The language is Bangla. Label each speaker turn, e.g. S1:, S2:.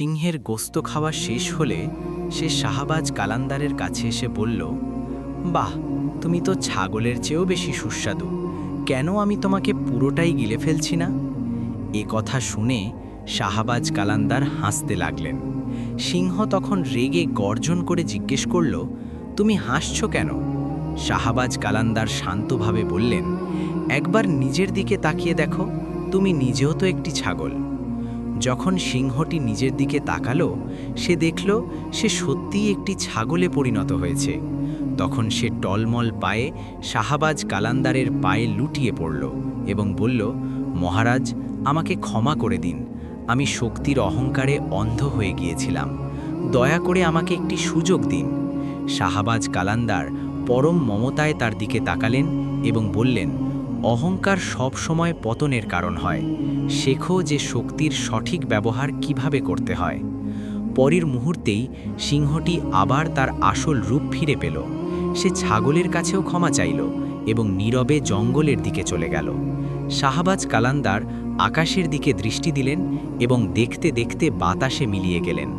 S1: সিংহের গোস্ত খাওয়া শেষ হলে সে শাহবাজ কালান্দারের কাছে এসে বলল, বাহ, তুমি তো ছাগলের চেয়েও বেশি সুস্বাদু। কেন আমি তোমাকে পুরোটাই গিলে ফেলছি না? এ কথা শুনে শাহবাজ কালান্দার হাসতে লাগলেন। সিংহ তখন রেগে গর্জন করে জিজ্ঞেস করল, তুমি হাসছো কেন? শাহবাজ কালান্দার শান্তভাবে বললেন, একবার নিজের দিকে তাকিয়ে দেখো, তুমি নিজেও তো একটি ছাগল। যখন সিংহটি নিজের দিকে তাকালো, সে দেখল সে সত্যিই একটি ছাগলে পরিণত হয়েছে। তখন সে টলমল পায়ে শাহবাজ কালান্দারের পায়ে লুটিয়ে পড়ল এবং বলল, মহারাজ, আমাকে ক্ষমা করে দিন। আমি শক্তির অহংকারে অন্ধ হয়ে গিয়েছিলাম। দয়া করে আমাকে একটি সুযোগ দিন। শাহবাজ কালান্দার পরম মমতায় তার দিকে তাকালেন এবং বললেন, অহংকার সব সময় পতনের কারণ হয়। শেখো যে শক্তির সঠিক ব্যবহার কিভাবে করতে হয়। পরের মুহূর্তেই সিংহটি আবার তার আসল রূপ ফিরে পেল। সে ছাগলের কাছেও ক্ষমা চাইল এবং নীরবে জঙ্গলের দিকে চলে গেল। শাহবাজ কালান্দার আকাশের দিকে দৃষ্টি দিলেন এবং দেখতে দেখতে বাতাসে মিলিয়ে গেলেন।